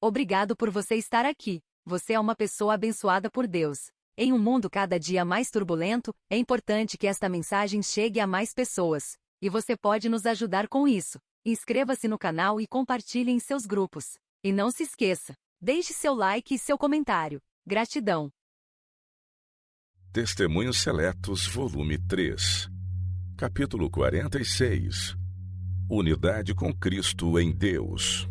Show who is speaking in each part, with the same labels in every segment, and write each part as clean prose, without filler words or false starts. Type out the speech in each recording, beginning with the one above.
Speaker 1: Obrigado por você estar aqui. Você é uma pessoa abençoada por Deus. Em um mundo cada dia mais turbulento, é importante que esta mensagem chegue a mais pessoas. E você pode nos ajudar com isso. Inscreva-se no canal e compartilhe em seus grupos. E não se esqueça, deixe seu like e seu comentário. Gratidão.
Speaker 2: Testemunhos Seletos, volume 3. Capítulo 46. Unidade com Cristo em Deus.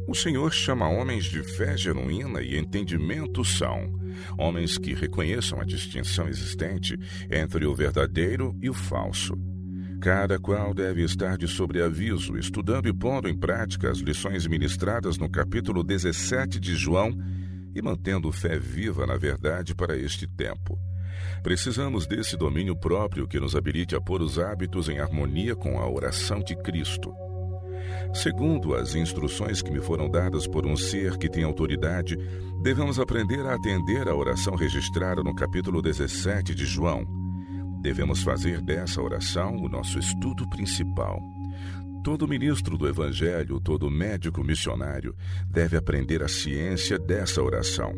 Speaker 2: O Senhor chama homens de fé genuína e entendimento são, homens que reconheçam a distinção existente entre o verdadeiro e o falso. Cada qual deve estar de sobreaviso, estudando e pondo em prática as lições ministradas no capítulo 17 de João e mantendo fé viva na verdade para este tempo. Precisamos desse domínio próprio que nos habilite a pôr os hábitos em harmonia com a oração de Cristo. Segundo as instruções que me foram dadas por um ser que tem autoridade, devemos aprender a atender à oração registrada no capítulo 17 de João. Devemos fazer dessa oração o nosso estudo principal. Todo ministro do Evangelho, todo médico missionário, deve aprender a ciência dessa oração.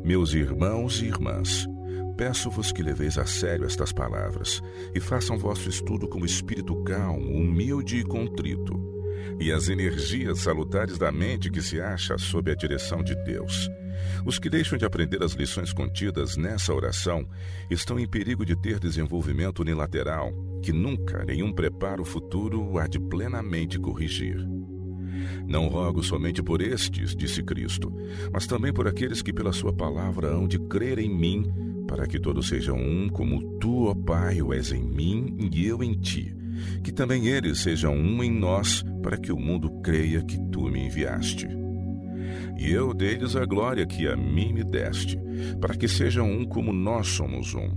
Speaker 2: Meus irmãos e irmãs, peço-vos que leveis a sério estas palavras e façam vosso estudo com espírito calmo, humilde e contrito, e as energias salutares da mente que se acha sob a direção de Deus. Os que deixam de aprender as lições contidas nessa oração estão em perigo de ter desenvolvimento unilateral, que nunca nenhum preparo futuro há de plenamente corrigir. Não rogo somente por estes, disse Cristo, mas também por aqueles que pela sua palavra hão de crer em mim, para que todos sejam um, como tu, ó Pai, o és em mim e eu em ti. Que também eles sejam um em nós, para que o mundo creia que tu me enviaste. E eu dei-lhes a glória que a mim me deste, para que sejam um como nós somos um.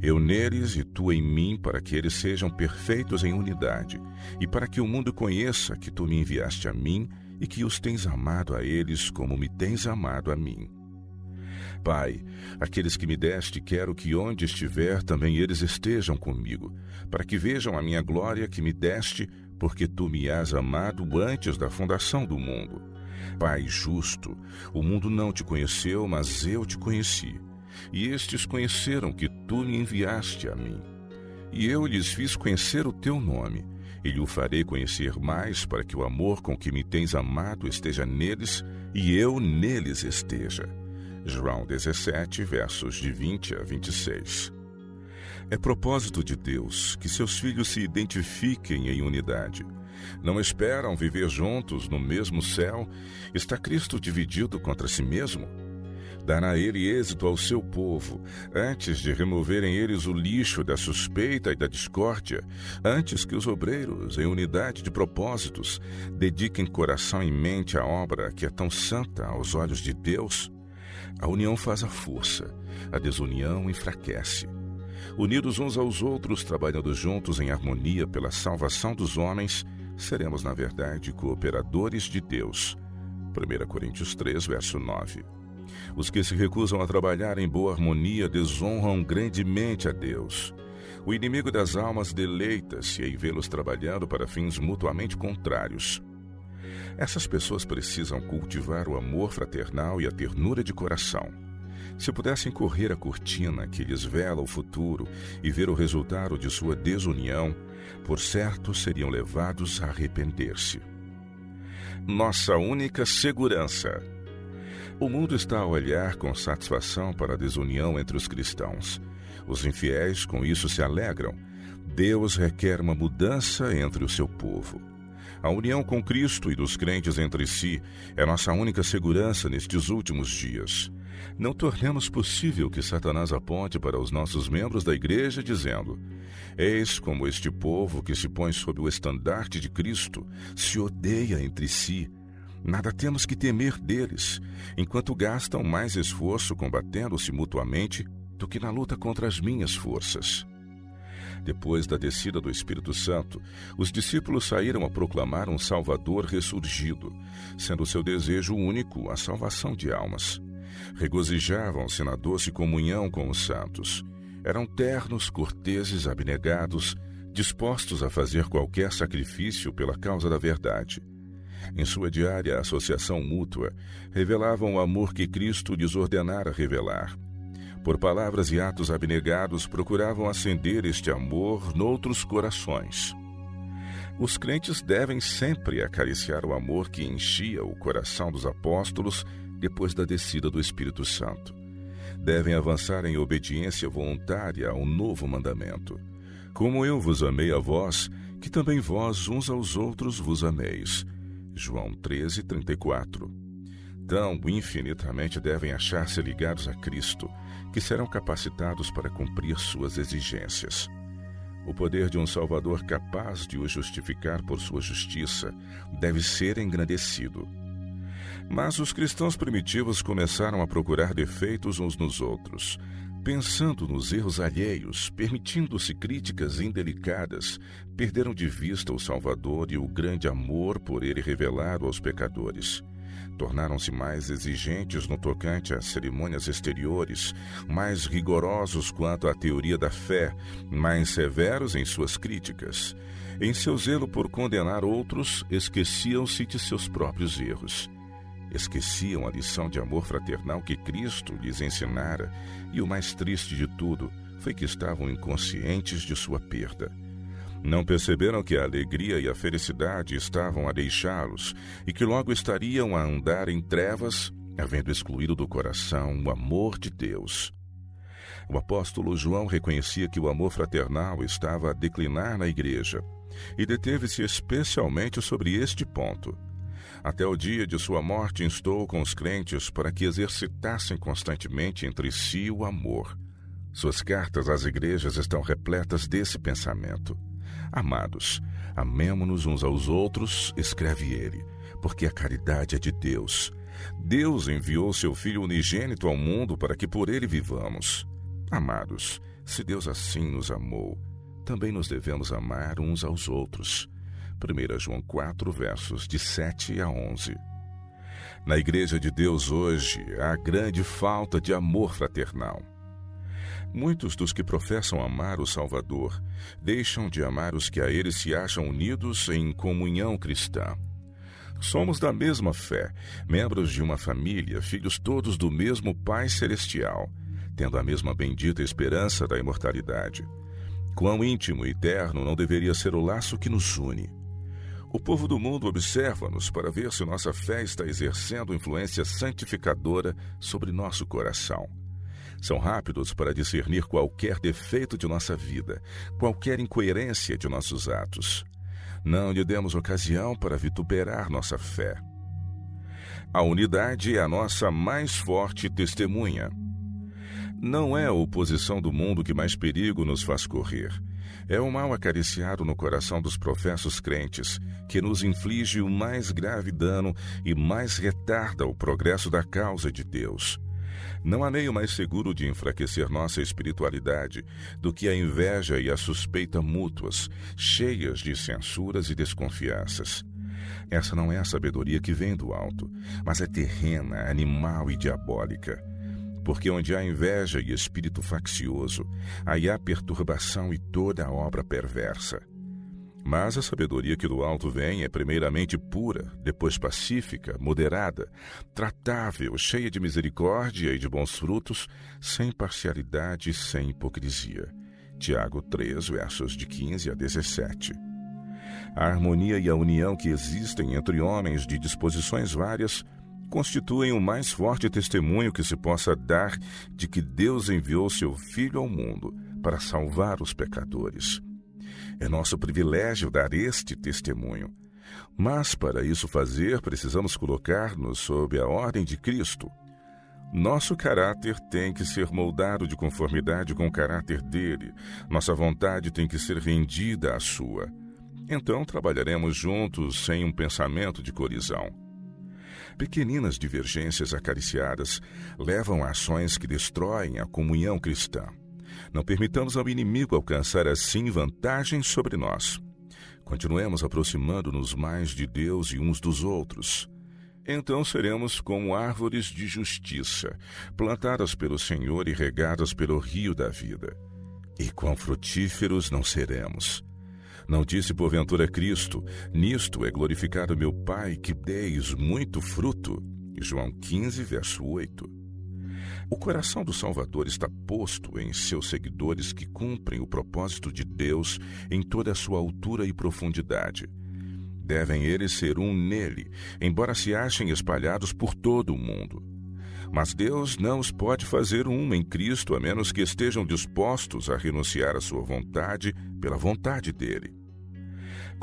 Speaker 2: Eu neles e tu em mim, para que eles sejam perfeitos em unidade, e para que o mundo conheça que tu me enviaste a mim e que os tens amado a eles como me tens amado a mim. Pai, aqueles que me deste, quero que onde estiver também eles estejam comigo, para que vejam a minha glória que me deste, porque tu me has amado antes da fundação do mundo. Pai justo, o mundo não te conheceu, mas eu te conheci, e estes conheceram que tu me enviaste a mim. E eu lhes fiz conhecer o teu nome, e lhe o farei conhecer mais, para que o amor com que me tens amado esteja neles, e eu neles esteja. João 17, versos de 20 a 26. É propósito de Deus que seus filhos se identifiquem em unidade. Não esperam viver juntos no mesmo céu? Está Cristo dividido contra si mesmo? Dará ele êxito ao seu povo, antes de removerem eles o lixo da suspeita e da discórdia, antes que os obreiros, em unidade de propósitos, dediquem coração e mente à obra que é tão santa aos olhos de Deus? A união faz a força, a desunião enfraquece. Unidos uns aos outros, trabalhando juntos em harmonia pela salvação dos homens, seremos, na verdade, cooperadores de Deus. 1 Coríntios 3, verso 9. Os que se recusam a trabalhar em boa harmonia desonram grandemente a Deus. O inimigo das almas deleita-se em vê-los trabalhando para fins mutuamente contrários. Essas pessoas precisam cultivar o amor fraternal e a ternura de coração. Se pudessem correr a cortina que lhes vela o futuro e ver o resultado de sua desunião, por certo seriam levados a arrepender-se. Nossa única segurança. O mundo está a olhar com satisfação para a desunião entre os cristãos. Os infiéis com isso se alegram. Deus requer uma mudança entre o seu povo. A união com Cristo e dos crentes entre si é nossa única segurança nestes últimos dias. Não tornemos possível que Satanás aponte para os nossos membros da igreja dizendo: eis como este povo que se põe sob o estandarte de Cristo se odeia entre si. Nada temos que temer deles, enquanto gastam mais esforço combatendo-se mutuamente do que na luta contra as minhas forças. Depois da descida do Espírito Santo, os discípulos saíram a proclamar um Salvador ressurgido, sendo seu desejo único a salvação de almas. Regozijavam-se na doce comunhão com os santos. Eram ternos, corteses, abnegados, dispostos a fazer qualquer sacrifício pela causa da verdade. Em sua diária associação mútua, revelavam o amor que Cristo lhes ordenara revelar. Por palavras e atos abnegados, procuravam acender este amor noutros corações. Os crentes devem sempre acariciar o amor que enchia o coração dos apóstolos depois da descida do Espírito Santo. Devem avançar em obediência voluntária ao novo mandamento. Como eu vos amei a vós, que também vós uns aos outros vos ameis. João 13:34. Tão infinitamente devem achar-se ligados a Cristo, que serão capacitados para cumprir suas exigências. O poder de um Salvador capaz de os justificar por sua justiça deve ser engrandecido. Mas os cristãos primitivos começaram a procurar defeitos uns nos outros, pensando nos erros alheios, permitindo-se críticas indelicadas, perderam de vista o Salvador e o grande amor por ele revelado aos pecadores. Tornaram-se mais exigentes no tocante às cerimônias exteriores, mais rigorosos quanto à teoria da fé, mais severos em suas críticas. Em seu zelo por condenar outros, esqueciam-se de seus próprios erros. Esqueciam a lição de amor fraternal que Cristo lhes ensinara, e o mais triste de tudo foi que estavam inconscientes de sua perda. Não perceberam que a alegria e a felicidade estavam a deixá-los e que logo estariam a andar em trevas, havendo excluído do coração o amor de Deus. O apóstolo João reconhecia que o amor fraternal estava a declinar na igreja e deteve-se especialmente sobre este ponto. Até o dia de sua morte instou com os crentes para que exercitassem constantemente entre si o amor. Suas cartas às igrejas estão repletas desse pensamento. Amados, amemo-nos uns aos outros, escreve ele, porque a caridade é de Deus. Deus enviou seu Filho unigênito ao mundo para que por ele vivamos. Amados, se Deus assim nos amou, também nos devemos amar uns aos outros. 1 João 4, versos de 7 a 11. Na Igreja de Deus hoje, há grande falta de amor fraternal. Muitos dos que professam amar o Salvador deixam de amar os que a ele se acham unidos em comunhão cristã. Somos da mesma fé, membros de uma família, filhos todos do mesmo Pai Celestial, tendo a mesma bendita esperança da imortalidade. Quão íntimo e eterno não deveria ser o laço que nos une? O povo do mundo observa-nos para ver se nossa fé está exercendo influência santificadora sobre nosso coração. São rápidos para discernir qualquer defeito de nossa vida, qualquer incoerência de nossos atos. Não lhe demos ocasião para vituperar nossa fé. A unidade é a nossa mais forte testemunha. Não é a oposição do mundo que mais perigo nos faz correr. É o mal acariciado no coração dos professos crentes que nos inflige o mais grave dano e mais retarda o progresso da causa de Deus. Não há meio mais seguro de enfraquecer nossa espiritualidade do que a inveja e a suspeita mútuas, cheias de censuras e desconfianças. Essa não é a sabedoria que vem do alto, mas é terrena, animal e diabólica. Porque onde há inveja e espírito faccioso, aí há perturbação e toda a obra perversa. Mas a sabedoria que do alto vem é primeiramente pura, depois pacífica, moderada, tratável, cheia de misericórdia e de bons frutos, sem parcialidade e sem hipocrisia. Tiago 3, versos de 15 a 17. A harmonia e a união que existem entre homens de disposições várias constituem o mais forte testemunho que se possa dar de que Deus enviou seu Filho ao mundo para salvar os pecadores. É nosso privilégio dar este testemunho. Mas, para isso fazer, precisamos colocar-nos sob a ordem de Cristo. Nosso caráter tem que ser moldado de conformidade com o caráter dele. Nossa vontade tem que ser rendida à sua. Então, trabalharemos juntos sem um pensamento de colisão. Pequeninas divergências acariciadas levam a ações que destroem a comunhão cristã. Não permitamos ao inimigo alcançar assim vantagem sobre nós. Continuemos aproximando-nos mais de Deus e uns dos outros. Então seremos como árvores de justiça, plantadas pelo Senhor e regadas pelo rio da vida. E quão frutíferos não seremos! Não disse porventura Cristo: nisto é glorificado meu Pai, que deis muito fruto? João 15, verso 8. O coração do Salvador está posto em seus seguidores que cumprem o propósito de Deus em toda a sua altura e profundidade. Devem eles ser um nele, embora se achem espalhados por todo o mundo. Mas Deus não os pode fazer um em Cristo a menos que estejam dispostos a renunciar à sua vontade pela vontade dele.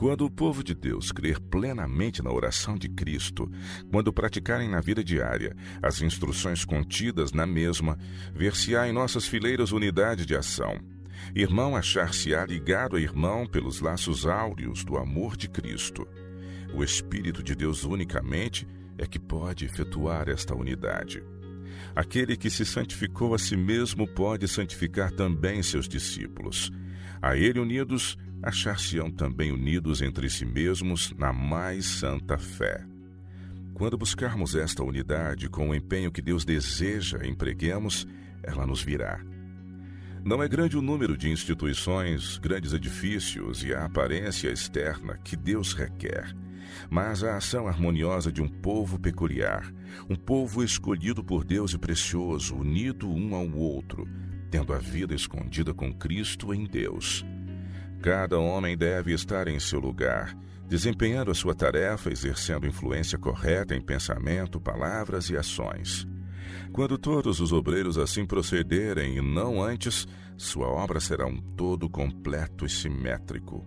Speaker 2: Quando o povo de Deus crer plenamente na oração de Cristo, quando praticarem na vida diária as instruções contidas na mesma, ver-se-á em nossas fileiras unidade de ação. Irmão achar-se-á ligado a irmão pelos laços áureos do amor de Cristo. O Espírito de Deus unicamente é que pode efetuar esta unidade. Aquele que se santificou a si mesmo pode santificar também seus discípulos. A ele unidos, achar-se-ão também unidos entre si mesmos na mais santa fé. Quando buscarmos esta unidade com o empenho que Deus deseja empreguemos, ela nos virá. Não é grande o número de instituições, grandes edifícios e a aparência externa que Deus requer, mas a ação harmoniosa de um povo peculiar, um povo escolhido por Deus e precioso, unido um ao outro, tendo a vida escondida com Cristo em Deus. Cada homem deve estar em seu lugar, desempenhando a sua tarefa, exercendo influência correta em pensamento, palavras e ações. Quando todos os obreiros assim procederem e não antes, sua obra será um todo completo e simétrico.